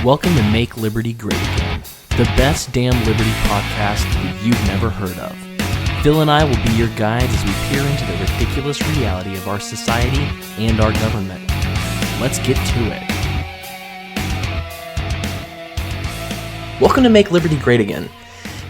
Welcome to Make Liberty Great Again, the best damn liberty podcast that you've never heard of. Phil and I will be your guides as we peer into the ridiculous reality of our society and our government. Let's get to it. Welcome to Make Liberty Great Again.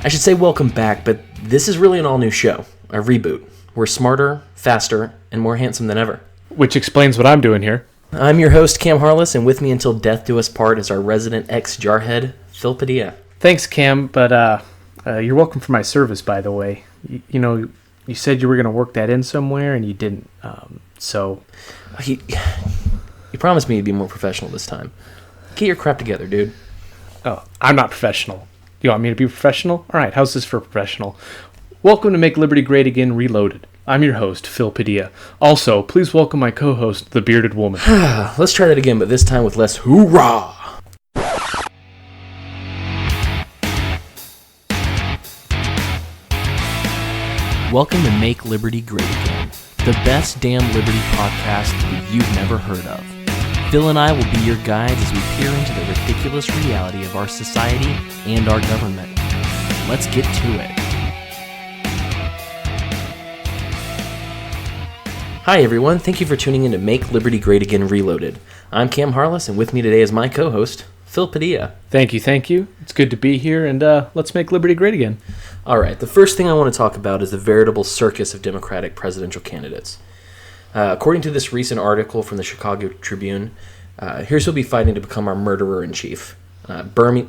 I should say welcome back, but this is really an all-new show, a reboot. We're smarter, faster, and more handsome than ever. Which explains what I'm doing here. I'm your host, Cam Harless, and with me until death do us part is our resident ex-jarhead, Phil Padilla. Thanks, Cam, but you're welcome for my service, by the way. You said you were going to work that in somewhere, and you didn't, so... You promised me you'd be more professional this time. Get your crap together, dude. Oh, I'm not professional. You want me to be professional? All right, how's this for professional? Welcome to Make Liberty Great Again Reloaded. I'm your host, Phil Padilla. Also, please welcome my co-host, the Bearded Woman. Let's try that again, but this time with less hoorah! Welcome to Make Liberty Great Again, the best damn liberty podcast that you've never heard of. Phil and I will be your guides as we peer into the ridiculous reality of our society and our government. Let's get to it. Hi everyone, thank you for tuning in to Make Liberty Great Again Reloaded. I'm Cam Harless, and with me today is my co-host, Phil Padilla. Thank you. It's good to be here, and let's make liberty great again. Alright, the first thing I want to talk about is the veritable circus of Democratic presidential candidates. According to this recent article from the Chicago Tribune, here's who'll be fighting to become our murderer-in-chief. Bernie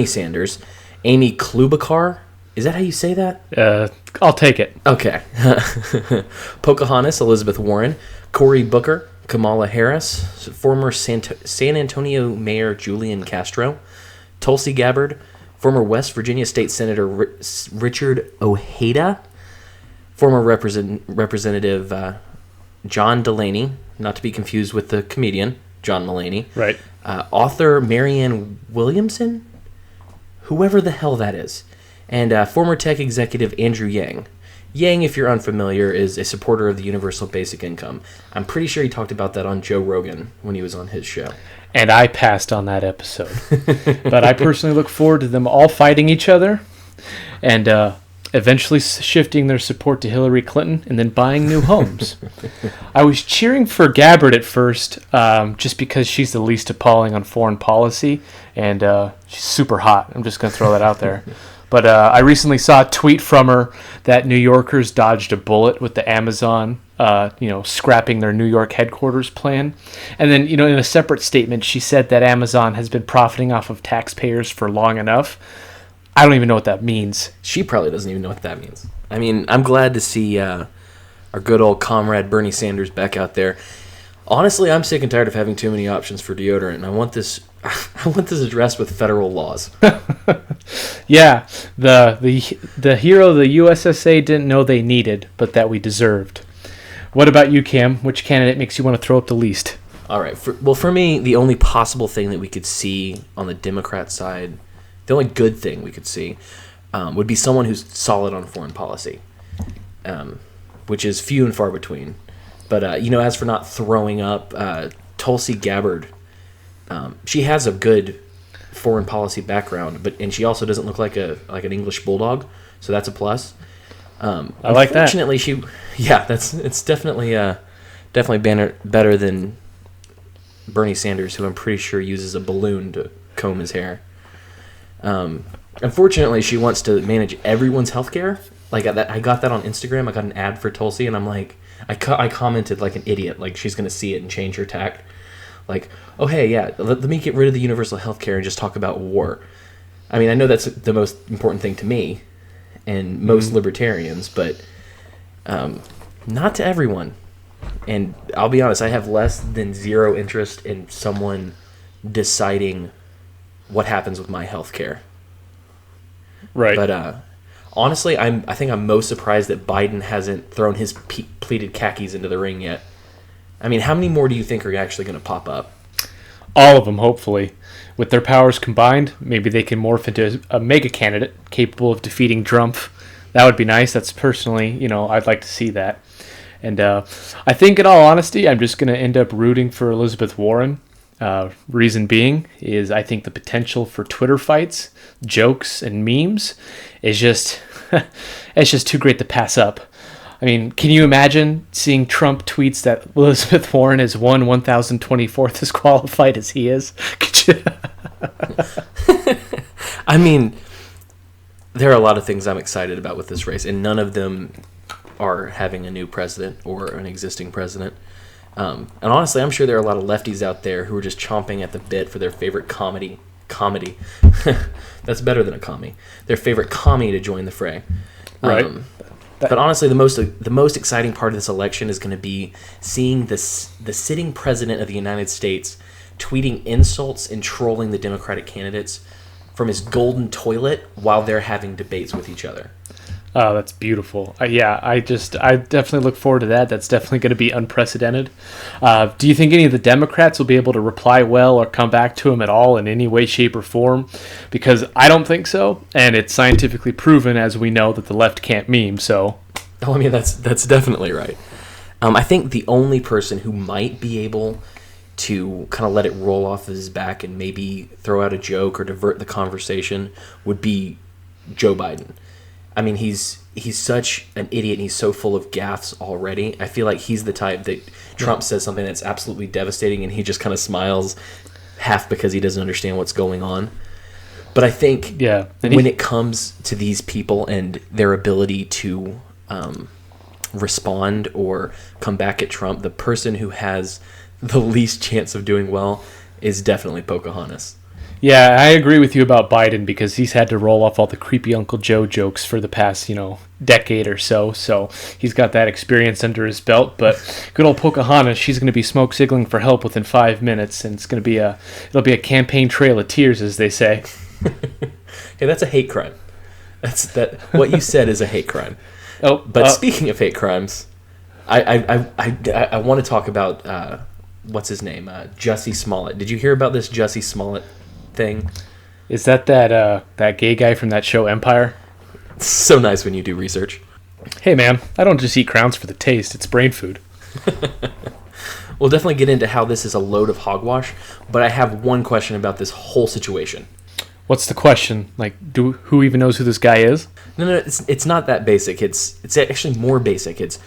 Sanders, Amy Klobuchar, is that how you say that? I'll take it. Okay. Pocahontas, Elizabeth Warren, Cory Booker, Kamala Harris, former San Antonio Mayor Julian Castro, Tulsi Gabbard, former West Virginia State Senator Richard Ojeda, former Representative John Delaney, not to be confused with the comedian John Mulaney. Right. Author Marianne Williamson, whoever the hell that is. And former tech executive Andrew Yang. Yang, if you're unfamiliar, is a supporter of the universal basic income. I'm pretty sure he talked about that on Joe Rogan when he was on his show. And I passed on that episode. But I personally look forward to them all fighting each other and eventually shifting their support to Hillary Clinton and then buying new homes. I was cheering for Gabbard at first just because she's the least appalling on foreign policy, and she's super hot. I'm just going to throw that out there. But I recently saw a tweet from her that New Yorkers dodged a bullet with the Amazon, scrapping their New York headquarters plan. And then, in a separate statement, she said that Amazon has been profiting off of taxpayers for long enough. I don't even know what that means. She probably doesn't even know what that means. I mean, I'm glad to see our good old comrade Bernie Sanders back out there. Honestly, I'm sick and tired of having too many options for deodorant, and I want this addressed with federal laws. Yeah, the hero the USSA didn't know they needed, but that we deserved. What about you, Cam? Which candidate makes you want to throw up the least? All right. For me, the only possible thing that we could see on the Democrat side, the only good thing we could see, would be someone who's solid on foreign policy, which is few and far between. But, as for not throwing up, Tulsi Gabbard, she has a good foreign policy background, and she also doesn't look like an English bulldog, so that's a plus. I like that. Unfortunately, it's definitely better than Bernie Sanders, who I'm pretty sure uses a balloon to comb his hair. Unfortunately, she wants to manage everyone's healthcare. Like I got that on Instagram. I got an ad for Tulsi, and I'm like, I commented like an idiot, like she's gonna see it and change her tact. Like, oh hey, yeah, let me get rid of the universal health care and just talk about war. I mean, I know that's the most important thing to me and most libertarians, but not to everyone. And I'll be honest, I have less than zero interest in someone deciding what happens with my health care. Right. But honestly, I think I'm most surprised that Biden hasn't thrown his pleated khakis into the ring yet. I mean, how many more do you think are actually going to pop up? All of them, hopefully. With their powers combined, maybe they can morph into a mega candidate capable of defeating Trump. That would be nice. That's personally, I'd like to see that. And I think, in all honesty, I'm just going to end up rooting for Elizabeth Warren. Reason being is I think the potential for Twitter fights, jokes, and memes is just it's just too great to pass up. I mean, can you imagine seeing Trump tweets that Elizabeth Warren is 1,024th as qualified as he is? I mean, there are a lot of things I'm excited about with this race, and none of them are having a new president or an existing president. And honestly, I'm sure there are a lot of lefties out there who are just chomping at the bit for their favorite comedy. That's better than a commie. Their favorite commie to join the fray. Right. But honestly, the most exciting part of this election is going to be seeing the sitting president of the United States tweeting insults and trolling the Democratic candidates from his golden toilet while they're having debates with each other. Oh, that's beautiful. Yeah, I definitely look forward to that. That's definitely going to be unprecedented. Do you think any of the Democrats will be able to reply well or come back to him at all in any way, shape, or form? Because I don't think so, and it's scientifically proven, as we know, that the left can't meme, so... Oh, I mean, that's definitely right. I think the only person who might be able to kind of let it roll off his back and maybe throw out a joke or divert the conversation would be Joe Biden. I mean, he's such an idiot and he's so full of gaffes already. I feel like he's the type that Trump says something that's absolutely devastating and he just kind of smiles, half because he doesn't understand what's going on. But I think when it comes to these people and their ability to respond or come back at Trump, the person who has the least chance of doing well is definitely Pocahontas. Yeah, I agree with you about Biden because he's had to roll off all the creepy Uncle Joe jokes for the past, decade or so. So he's got that experience under his belt. But good old Pocahontas, she's going to be smoke signaling for help within 5 minutes, and it'll be a campaign trail of tears, as they say. Hey, that's a hate crime. What you said is a hate crime. But speaking of hate crimes, I want to talk about what's his name, Jussie Smollett. Did you hear about this Jussie Smollett thing? Is that gay guy from that show Empire? It's so nice when you do research. Hey man, I don't just eat crowns for the taste, it's brain food. We'll definitely get into how this is a load of hogwash, but I have one question about this whole situation. What's the question? Like, who even knows who this guy is? No, it's not that basic. It's actually more basic. It's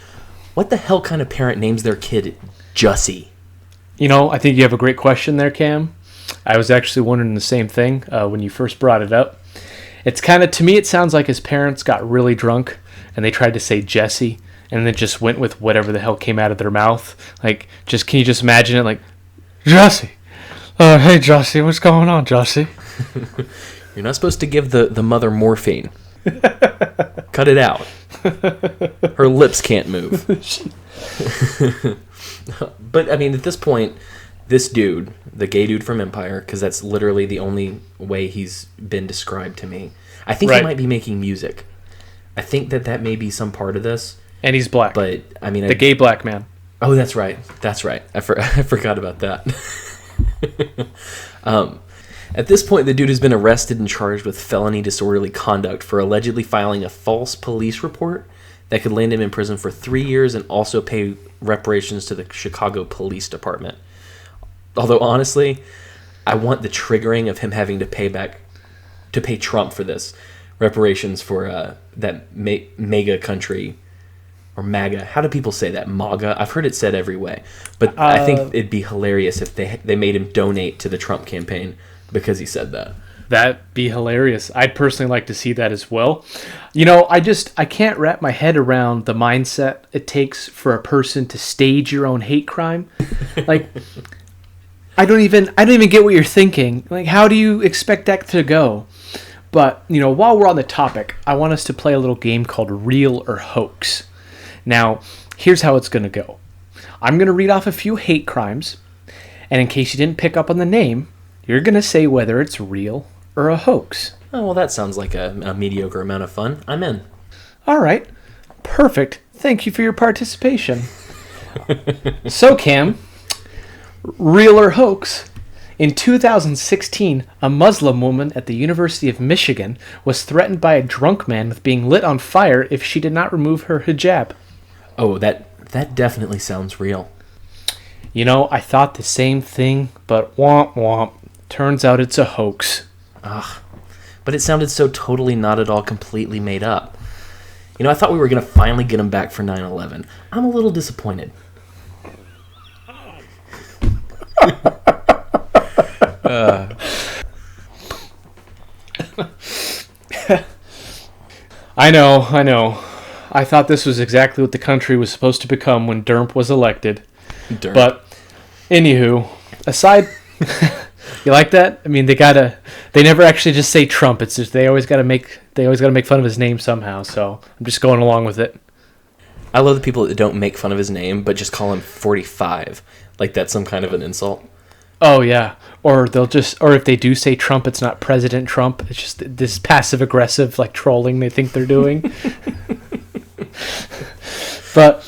what the hell kind of parent names their kid Jussie? I think you have a great question there, Cam. I was actually wondering the same thing when you first brought it up. It's kind of, to me, it sounds like his parents got really drunk and they tried to say Jesse and then just went with whatever the hell came out of their mouth. Like, can you just imagine it like, Jesse? Hey, Jesse, what's going on, Jesse? You're not supposed to give the mother morphine. Cut it out. Her lips can't move. But, I mean, at this point, this dude, the gay dude from Empire, because that's literally the only way he's been described to me. I think he might be making music. I think that may be some part of this. And he's black. But, I mean... The gay black man. Oh, that's right. I forgot about that. At this point, the dude has been arrested and charged with felony disorderly conduct for allegedly filing a false police report that could land him in prison for 3 years and also pay reparations to the Chicago Police Department. Although, honestly, I want the triggering of him having to pay Trump for this. Reparations for that mega country, or MAGA. How do people say that? MAGA? I've heard it said every way. But I think it'd be hilarious if they made him donate to the Trump campaign because he said that. That'd be hilarious. I'd personally like to see that as well. I can't wrap my head around the mindset it takes for a person to stage your own hate crime. Like, I don't even get what you're thinking. Like, how do you expect that to go? But, while we're on the topic, I want us to play a little game called Real or Hoax. Now, here's how it's going to go. I'm going to read off a few hate crimes, and in case you didn't pick up on the name, you're going to say whether it's real or a hoax. Oh, well, that sounds like a mediocre amount of fun. I'm in. All right. Perfect. Thank you for your participation. So, Cam, real or hoax? In 2016, a Muslim woman at the University of Michigan was threatened by a drunk man with being lit on fire if she did not remove her hijab. Oh, that definitely sounds real. I thought the same thing, but womp womp. Turns out it's a hoax. Ugh. But it sounded so totally not at all completely made up. I thought we were going to finally get him back for 9/11. I'm a little disappointed. I know. I thought this was exactly what the country was supposed to become when Dermp was elected. Dermp. But, anywho, aside... You like that? I mean, they never actually just say Trump. It's just they always got to make fun of his name somehow. So I'm just going along with it. I love the people that don't make fun of his name, but just call him 45. Like that's some kind of an insult. Oh yeah, or if they do say Trump, it's not President Trump. It's just this passive aggressive like trolling they think they're doing. But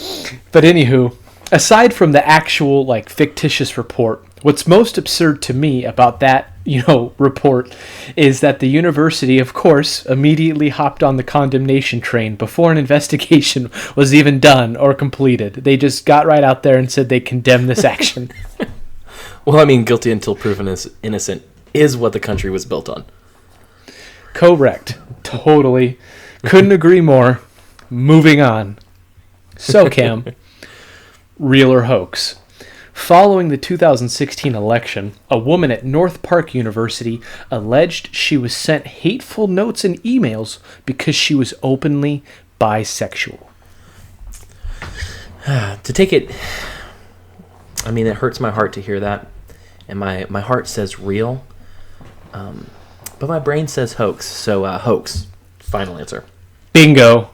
anywho, aside from the actual like fictitious report, what's most absurd to me about that, report is that the university, of course, immediately hopped on the condemnation train before an investigation was even done or completed. They just got right out there and said they condemn this action. Well, I mean, guilty until proven innocent is what the country was built on. Correct. Totally. Couldn't agree more. Moving on. So, Cam, real or hoax? Following the 2016 election, a woman at North Park University alleged she was sent hateful notes and emails because she was openly bisexual. To take it, I mean, it hurts my heart to hear that. And my heart says real. But my brain says hoax. So, hoax. Final answer. Bingo.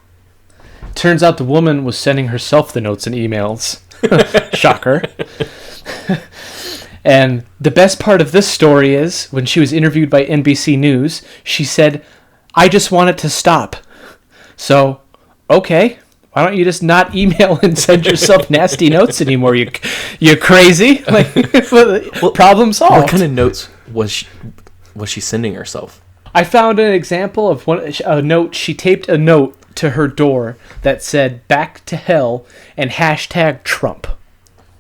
Turns out the woman was sending herself the notes and emails. Shocker. And the best part of this story is, when she was interviewed by NBC News, she said, "I just want it to stop." So, okay, why don't you just not email and send yourself nasty notes anymore? You crazy? Like, problem solved. What kind of notes was she sending herself? I found an example of a note. She taped a note to her door that said "back to hell" and #Trump.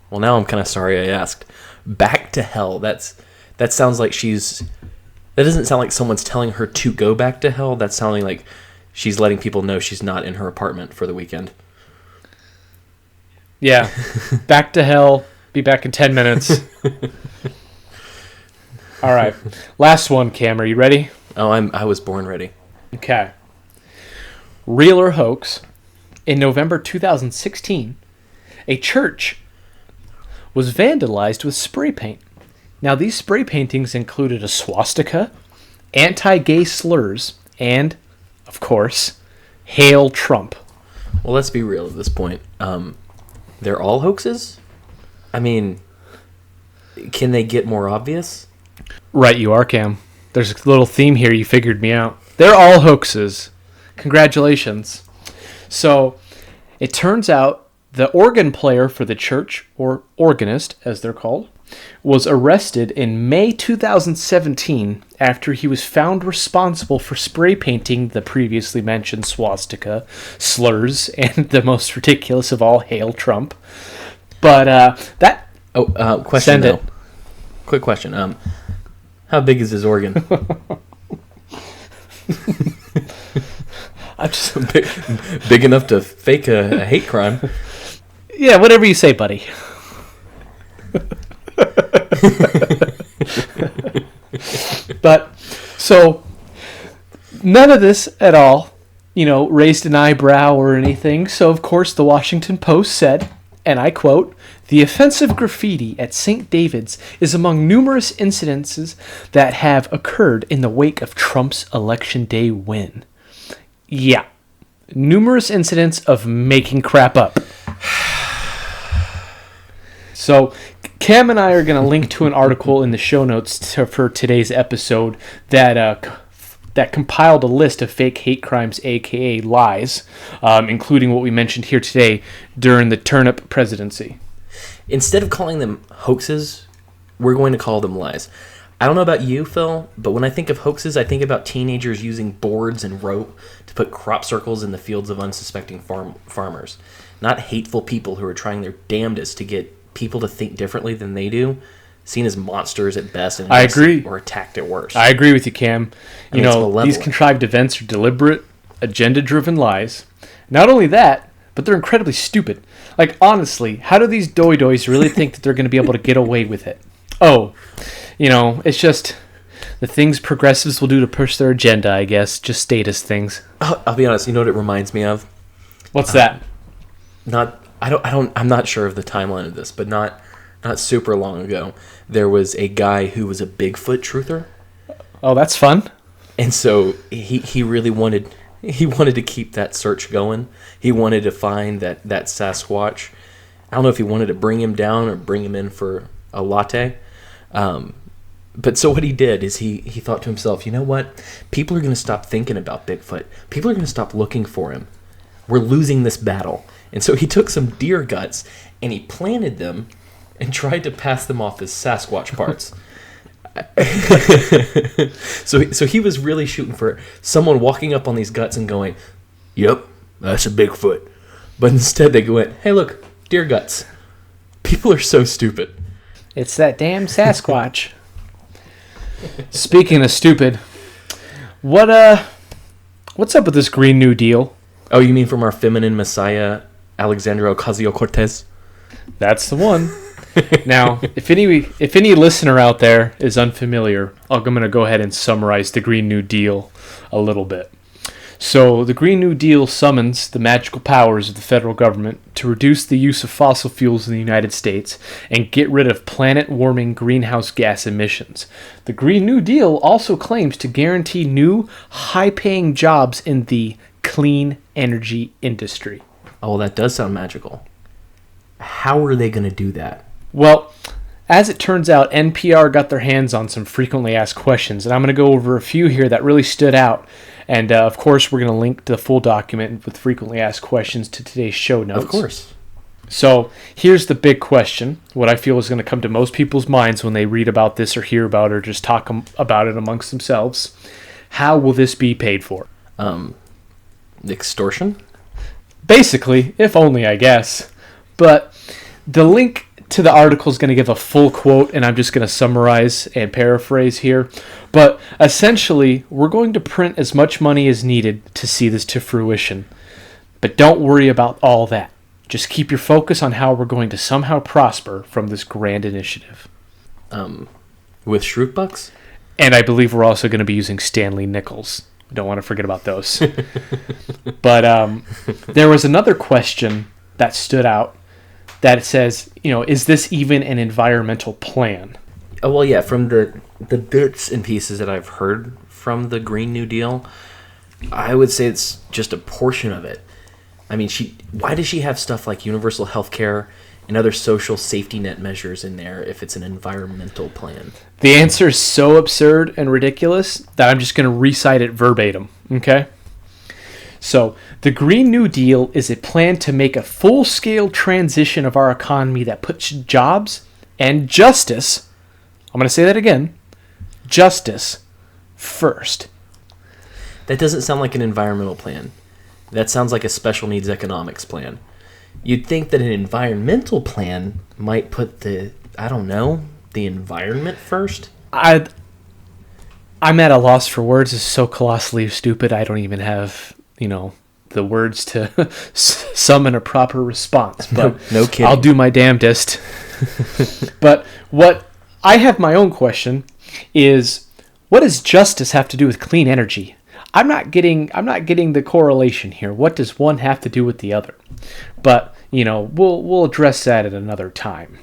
Well, now I'm kind of sorry I asked. Back to hell. That sounds like that doesn't sound like someone's telling her to go back to hell. That's sounding like she's letting people know she's not in her apartment for the weekend. Yeah. Back to hell. Be back in 10 minutes. All right. Last one, Cam. Are you ready? Oh, I was born ready. Okay. Real or hoax? In November 2016, a church was vandalized with spray paint. Now, these spray paintings included a swastika, anti-gay slurs, and, of course, Hail Trump. Well, let's be real at this point. They're all hoaxes? I mean, can they get more obvious? Right, you are, Cam. There's a little theme here. You figured me out. They're all hoaxes. Congratulations. So, it turns out the organ player for the church, or organist as they're called, was arrested in May 2017 after he was found responsible for spray painting the previously mentioned swastika, slurs, and the most ridiculous of all, Hail Trump. But that... question send though. it. Quick question. How big is his organ? I'm just... big enough to fake a hate crime. Yeah, whatever you say, buddy. But, so, none of this at all, raised an eyebrow or anything. So, of course, the Washington Post said, and I quote, "The offensive graffiti at St. David's is among numerous incidences that have occurred in the wake of Trump's Election Day win." Yeah. Numerous incidents of making crap up. So, Cam and I are going to link to an article in the show notes for today's episode that compiled a list of fake hate crimes, aka lies, including what we mentioned here today during the turnip presidency. Instead of calling them hoaxes, we're going to call them lies. I don't know about you, Phil, but when I think of hoaxes, I think about teenagers using boards and rope to put crop circles in the fields of unsuspecting farmers, not hateful people who are trying their damnedest to get people to think differently than they do seen as monsters at best, and I agree, or attacked at worst. I agree with you, Cam. I mean, These contrived events are deliberate, agenda-driven lies. Not only that, but they're incredibly stupid. Like, honestly, how do these doy-doys really think that they're going to be able to get away with it? Oh, it's just the things progressives will do to push their agenda, I guess. Just status things. I'll be honest. You know what it reminds me of? What's that? I'm not sure of the timeline of this, but not super long ago, there was a guy who was a Bigfoot truther. Oh, that's fun. And so he really wanted to keep that search going. He wanted to find that Sasquatch. I don't know if he wanted to bring him down or bring him in for a latte. But so what he did is he thought to himself, you know what? People are going to stop thinking about Bigfoot. People are going to stop looking for him. We're losing this battle. And so he took some deer guts and he planted them and tried to pass them off as Sasquatch parts. So he was really shooting for someone walking up on these guts and going, "Yep, that's a Bigfoot." But instead they went, "Hey, look, deer guts." People are so stupid. It's that damn Sasquatch. Speaking of stupid, what's up with this Green New Deal? Oh, you mean from our feminine messiah, Alexandria Ocasio-Cortez? That's the one. Now, if any listener out there is unfamiliar, I'm going to go ahead and summarize the Green New Deal a little bit. So, the Green New Deal summons the magical powers of the federal government to reduce the use of fossil fuels in the United States and get rid of planet-warming greenhouse gas emissions. The Green New Deal also claims to guarantee new, high-paying jobs in the clean energy industry. Oh, well, that does sound magical. How are they going to do that? Well, as it turns out, NPR got their hands on some frequently asked questions, and I'm going to go over a few here that really stood out. And, of course, we're going to link to the full document with frequently asked questions to today's show notes. Of course. So, here's the big question, what I feel is going to come to most people's minds when they read about this or hear about it or just talk about it amongst themselves. How will this be paid for? Extortion? Basically, if only, I guess. But the link to the article is going to give a full quote, and I'm just going to summarize and paraphrase here. But essentially, we're going to print as much money as needed to see this to fruition. But don't worry about all that. Just keep your focus on how we're going to somehow prosper from this grand initiative. With Shroot Bucks? And I believe we're also going to be using Stanley nickels. Don't want to forget about those. But there was another question that stood out that says, is this even an environmental plan? Oh, well, yeah, from the bits and pieces that I've heard from the Green New Deal, I would say it's just a portion of it. I mean, why does she have stuff like universal health care and other social safety net measures in there if it's an environmental plan? The answer is so absurd and ridiculous that I'm just going to recite it verbatim, okay? So, the Green New Deal is a plan to make a full-scale transition of our economy that puts jobs and justice, I'm going to say that again, justice first. That doesn't sound like an environmental plan. That sounds like a special needs economics plan. You'd think that an environmental plan might put the environment first? I'm at a loss for words. It's so colossally stupid. I don't even have, the words to summon a proper response. But no kidding. I'll do my damnedest. But what I have my own question is, what does justice have to do with clean energy? I'm not getting the correlation here. What does one have to do with the other? But, we'll address that at another time.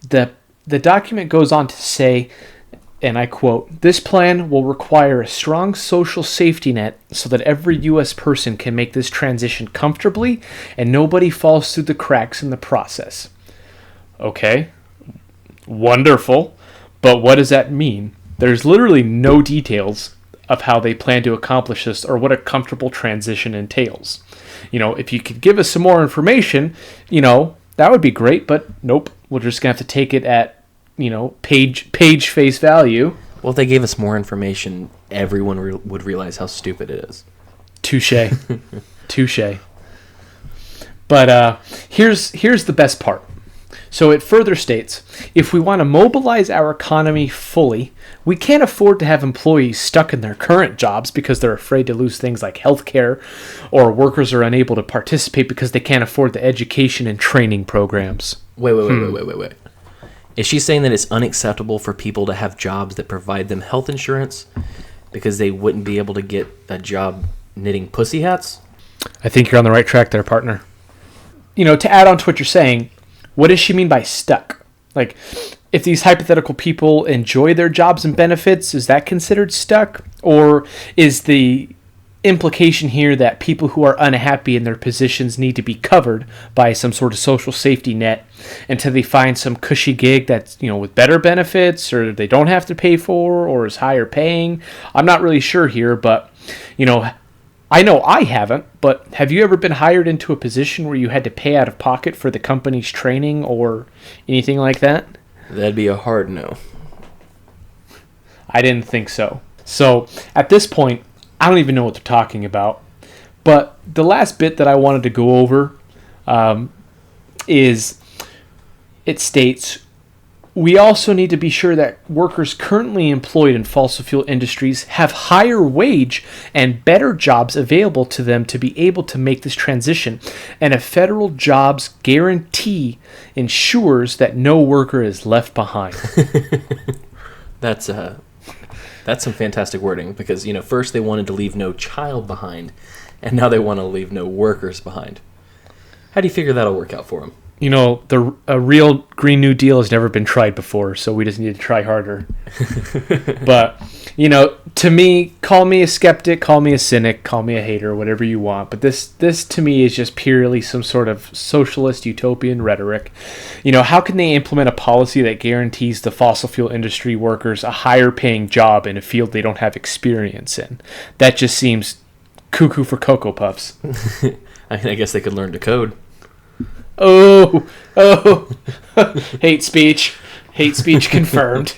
The document goes on to say, and I quote, "This plan will require a strong social safety net so that every U.S. person can make this transition comfortably and nobody falls through the cracks in the process." Okay, wonderful, but what does that mean? There's literally no details of how they plan to accomplish this or what a comfortable transition entails. If you could give us some more information, that would be great, but nope, we're just going to have to take it at, page face value. Well, if they gave us more information, everyone would realize how stupid it is. Touche. Touche. But here's the best part. So it further states, if we want to mobilize our economy fully, we can't afford to have employees stuck in their current jobs because they're afraid to lose things like healthcare, or workers are unable to participate because they can't afford the education and training programs. Wait. Is she saying that it's unacceptable for people to have jobs that provide them health insurance because they wouldn't be able to get a job knitting pussy hats? I think you're on the right track there, partner. To add on to what you're saying, what does she mean by stuck? Like, if these hypothetical people enjoy their jobs and benefits, is that considered stuck? Or is the implication here that people who are unhappy in their positions need to be covered by some sort of social safety net until they find some cushy gig that's, with better benefits, or they don't have to pay for, or is higher paying? I'm not really sure here, but, I know I haven't, but have you ever been hired into a position where you had to pay out of pocket for the company's training or anything like that? That'd be a hard no. I didn't think so. So, at this point, I don't even know what they're talking about. But the last bit that I wanted to go over is, it states, we also need to be sure that workers currently employed in fossil fuel industries have higher wage and better jobs available to them to be able to make this transition. And a federal jobs guarantee ensures that no worker is left behind. That's some fantastic wording, because, first they wanted to leave no child behind, and now they want to leave no workers behind. How do you figure that'll work out for them? A real Green New Deal has never been tried before, so we just need to try harder. But, to me, call me a skeptic, call me a cynic, call me a hater, whatever you want. But this to me is just purely some sort of socialist utopian rhetoric. How can they implement a policy that guarantees the fossil fuel industry workers a higher paying job in a field they don't have experience in? That just seems cuckoo for Cocoa Puffs. I guess they could learn to code. Oh, hate speech confirmed.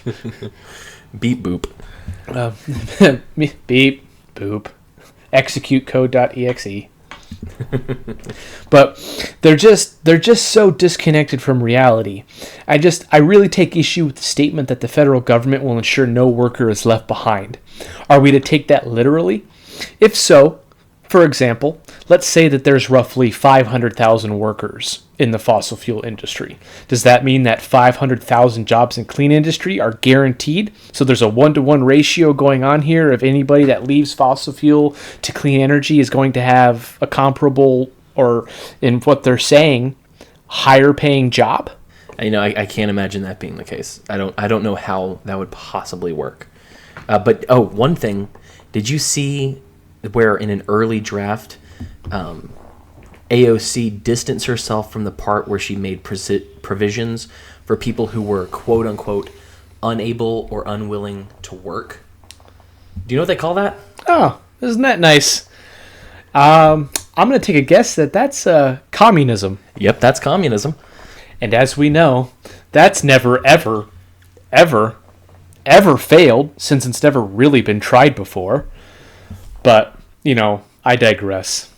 Beep boop. Beep boop. Execute code.exe. But they're just so disconnected from reality. I really take issue with the statement that the federal government will ensure no worker is left behind. Are we to take that literally? If so, for example, let's say that there's roughly 500,000 workers in the fossil fuel industry. Does that mean that 500,000 jobs in clean industry are guaranteed? So there's a 1-to-1 ratio going on here of anybody that leaves fossil fuel to clean energy is going to have a comparable, or in what they're saying, higher paying job? I can't imagine that being the case. I don't know how that would possibly work. But one thing, did you see where in an early draft, AOC distanced herself from the part where she made provisions for people who were quote unquote unable or unwilling to work? Do you know what they call that? Oh, isn't that nice? I'm going to take a guess that that's communism. Yep, that's communism. And as we know, that's never, ever, ever, ever failed, since it's never really been tried before. But, I digress.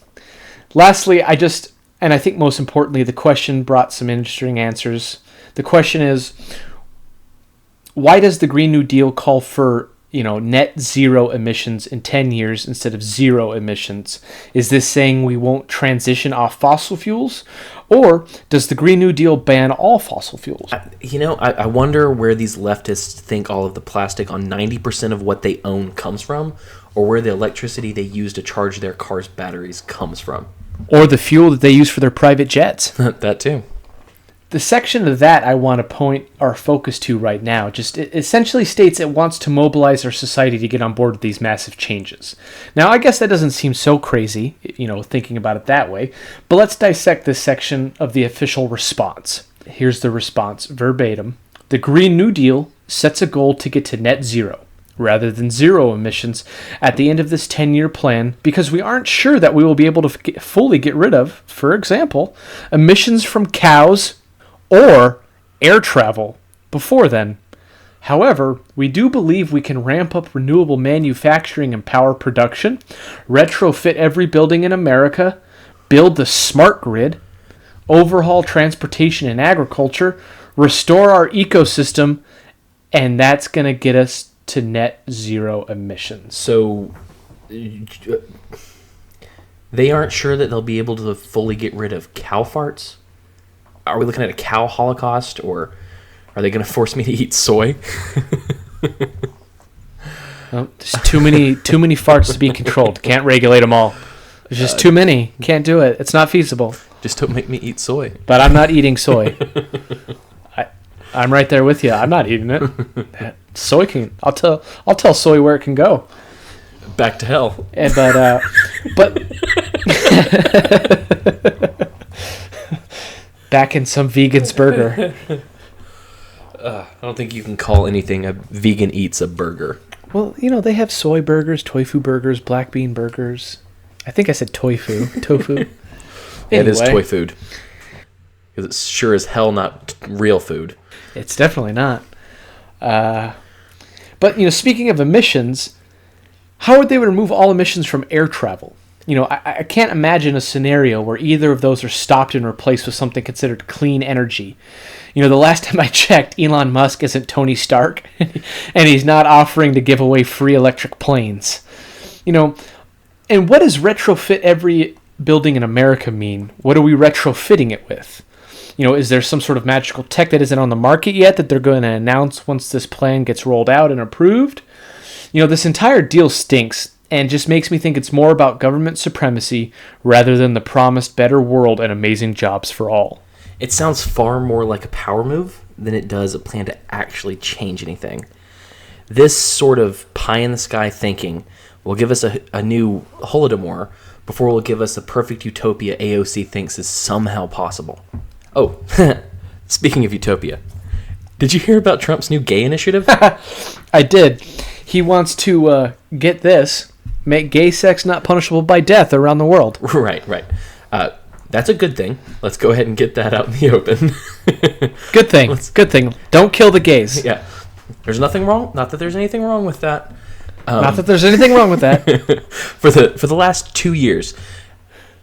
Lastly, and I think most importantly, the question brought some interesting answers. The question is, why does the Green New Deal call for, net zero emissions in 10 years instead of zero emissions? Is this saying we won't transition off fossil fuels? Or does the Green New Deal ban all fossil fuels? I wonder where these leftists think all of the plastic on 90% of what they own comes from, or where the electricity they use to charge their cars' batteries comes from. Or the fuel that they use for their private jets. That too. The section of that I want to point our focus to right now it essentially states it wants to mobilize our society to get on board with these massive changes. Now, I guess that doesn't seem so crazy, thinking about it that way, but let's dissect this section of the official response. Here's the response, verbatim. The Green New Deal sets a goal to get to net zero, rather than zero emissions, at the end of this 10-year plan, because we aren't sure that we will be able to fully get rid of, for example, emissions from cows or air travel before then. However, we do believe we can ramp up renewable manufacturing and power production, retrofit every building in America, build the smart grid, overhaul transportation and agriculture, restore our ecosystem, and that's going to get us to net zero emissions. So they aren't sure that they'll be able to fully get rid of cow farts? Are we looking at a cow holocaust, or are they going to force me to eat soy? Well, there's too many farts to be controlled. Can't regulate them all. There's just too many. Can't do it. It's not feasible. Just don't make me eat soy. But I'm not eating soy. I'm right there with you. I'm not eating it. Soy can. I'll tell soy where it can go. Back to hell. But back in some vegan's burger. I don't think you can call anything a vegan eats a burger. Well, they have soy burgers, tofu burgers, black bean burgers. I think I said tofu. Anyway. It is toy food. Because it's sure as hell not real food. It's definitely not. But, speaking of emissions, how would they remove all emissions from air travel? I can't imagine a scenario where either of those are stopped and replaced with something considered clean energy. The last time I checked, Elon Musk isn't Tony Stark, and he's not offering to give away free electric planes. And what does retrofit every building in America mean? What are we retrofitting it with? Is there some sort of magical tech that isn't on the market yet that they're going to announce once this plan gets rolled out and approved? This entire deal stinks and just makes me think it's more about government supremacy rather than the promised better world and amazing jobs for all. It sounds far more like a power move than it does a plan to actually change anything. This sort of pie-in-the-sky thinking will give us a new Holodomor before it will give us the perfect utopia AOC thinks is somehow possible. Oh, speaking of utopia, did you hear about Trump's new gay initiative? I did. He wants to, get this, make gay sex not punishable by death around the world. Right. That's a good thing. Let's go ahead and get that out in the open. Good thing. Don't kill the gays. Yeah. There's nothing wrong. Not that there's anything wrong with that. Not that there's anything wrong with that. For the last 2 years,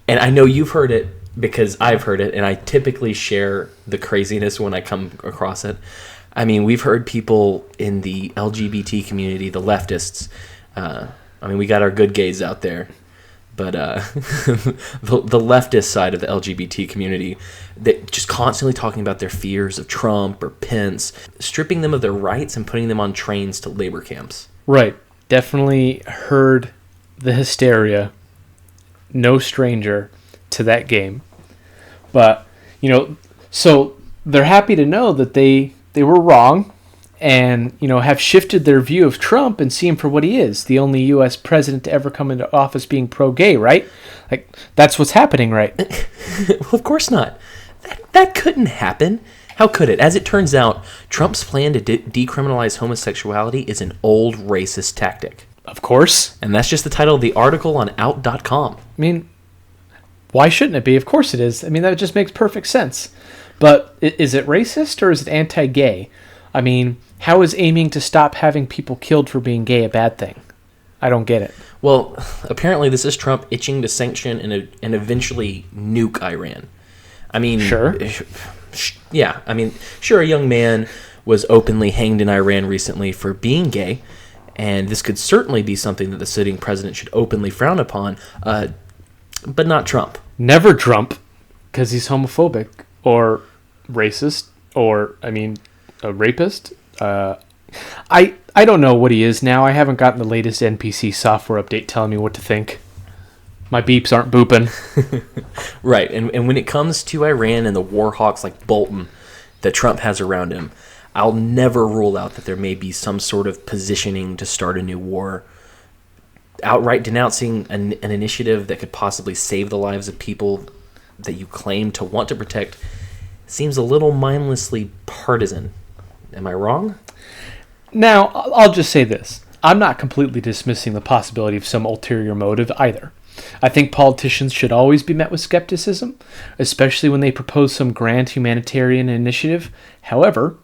and I know you've heard it because I've heard it, and I typically share the craziness when I come across it. I mean, we've heard people in the LGBT community, the leftists. We got our good gays out there. But the leftist side of the LGBT community, that just constantly talking about their fears of Trump or Pence, stripping them of their rights and putting them on trains to labor camps. Right. Definitely heard the hysteria. No stranger to that game. But, so they're happy to know that they were wrong and, have shifted their view of Trump and see him for what he is, the only U.S. president to ever come into office being pro-gay, right? Like, that's what's happening, right? Well, of course not. That couldn't happen. How could it? As it turns out, Trump's plan to decriminalize homosexuality is an old racist tactic. Of course. And that's just the title of the article on out.com. Why shouldn't it be? Of course it is. That just makes perfect sense. But is it racist or is it anti-gay? How is aiming to stop having people killed for being gay a bad thing? I don't get it. Well, apparently this is Trump itching to sanction and eventually nuke Iran. Sure. Yeah, sure, a young man was openly hanged in Iran recently for being gay, and this could certainly be something that the sitting president should openly frown upon, but not Trump. Never Trump, because he's homophobic or racist or, a rapist. I don't know what he is now. I haven't gotten the latest NPC software update telling me what to think. My beeps aren't booping. Right, and when it comes to Iran and the war hawks like Bolton that Trump has around him, I'll never rule out that there may be some sort of positioning to start a new war. Outright denouncing an initiative that could possibly save the lives of people that you claim to want to protect seems a little mindlessly partisan. Am I wrong? Now, I'll just say this. I'm not completely dismissing the possibility of some ulterior motive either. I think politicians should always be met with skepticism, especially when they propose some grand humanitarian initiative. However,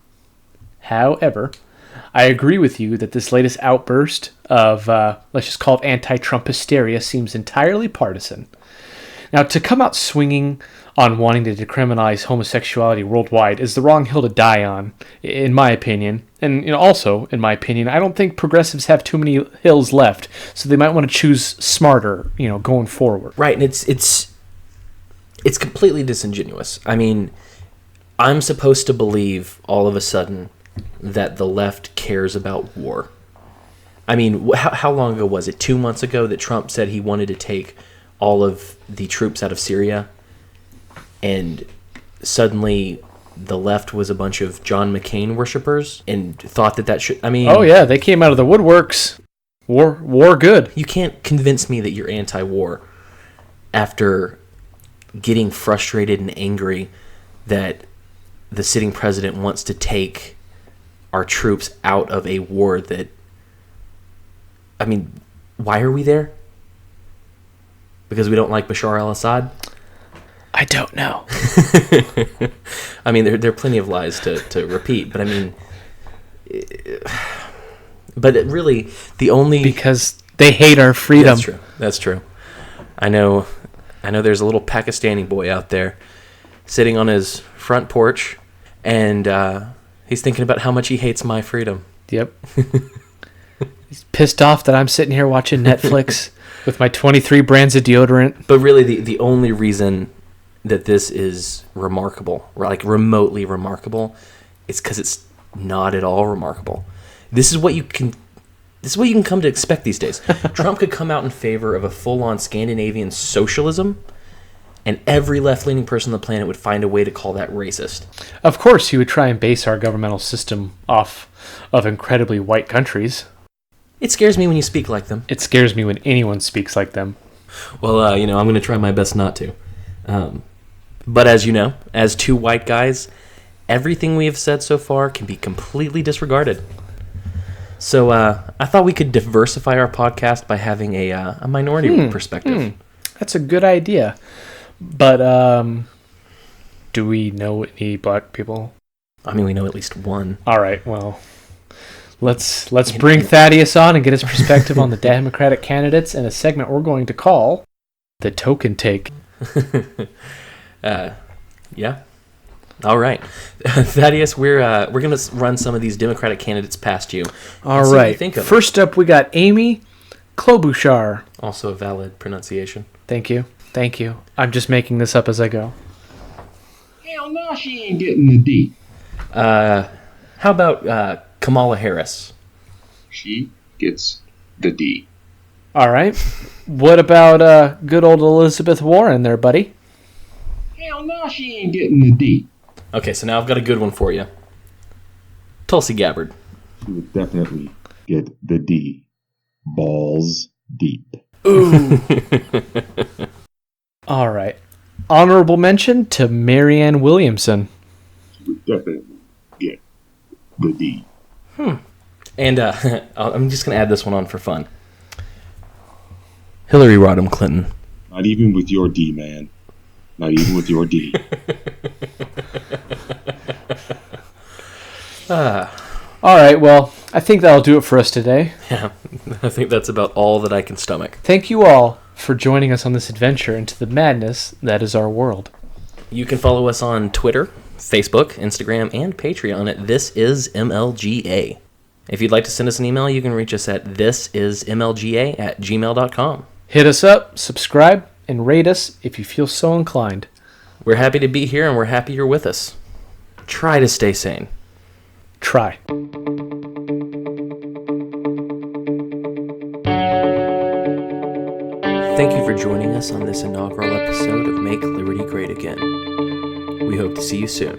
I agree with you that this latest outburst of, let's just call it anti-Trump hysteria, seems entirely partisan. Now, to come out swinging on wanting to decriminalize homosexuality worldwide is the wrong hill to die on, in my opinion. And also, in my opinion, I don't think progressives have too many hills left, so they might want to choose smarter, going forward. Right, and it's completely disingenuous. I mean, I'm supposed to believe all of a sudden that the left cares about war. I mean, how long ago was it? 2 months ago that Trump said he wanted to take all of the troops out of Syria, and suddenly the left was a bunch of John McCain worshippers and thought that should... I mean... Oh, yeah, they came out of the woodworks. War good. You can't convince me that you're anti-war after getting frustrated and angry that the sitting president wants to take our troops out of a war that... I mean, why are we there? Because we don't like Bashar al-Assad? I don't know. I mean, there are plenty of lies to repeat, but I mean... But really, the only... Because they hate our freedom. That's true. I know there's a little Pakistani boy out there sitting on his front porch, and he's thinking about how much he hates my freedom. Yep. He's pissed off that I'm sitting here watching Netflix with my 23 brands of deodorant. But really, the only reason that this is remarkable, like remotely remarkable, is because it's not at all remarkable. This is what you can come to expect these days. Trump could come out in favor of a full-on Scandinavian socialism, and every left-leaning person on the planet would find a way to call that racist. Of course, he would try and base our governmental system off of incredibly white countries. It scares me when you speak like them. It scares me when anyone speaks like them. Well, I'm going to try my best not to. But as you know, as two white guys, everything we have said so far can be completely disregarded. So I thought we could diversify our podcast by having a minority perspective. That's a good idea. But do we know any black people? I mean, we know at least one. All right, well... Let's bring Thaddeus on and get his perspective on the Democratic candidates in a segment we're going to call the Token Take. Yeah. All right, Thaddeus, we're going to run some of these Democratic candidates past you. All right. First up, we got Amy Klobuchar. Also a valid pronunciation. Thank you. I'm just making this up as I go. Hell no, she ain't getting the D. How about Kamala Harris? She gets the D. All right. What about good old Elizabeth Warren there, buddy? Hell no, she ain't getting the D. Okay, so now I've got a good one for you. Tulsi Gabbard. She would definitely get the D. Balls deep. Ooh. All right. Honorable mention to Marianne Williamson. She would definitely get the D. And I'm just going to add this one on for fun. Hillary Rodham Clinton. Not even with your D, man. Not even with your D. All right, well, I think that'll do it for us today. Yeah, I think that's about all that I can stomach. Thank you all for joining us on this adventure into the madness that is our world. You can follow us on Twitter, Facebook, Instagram, and Patreon at This Is MLGA. If you'd like to send us an email, you can reach us at thisismlga@gmail.com. Hit us up, subscribe, and rate us if you feel so inclined. We're happy to be here, and we're happy you're with us. Try to stay sane. Try. Thank you for joining us on this inaugural episode of Make Liberty Great Again. We hope to see you soon.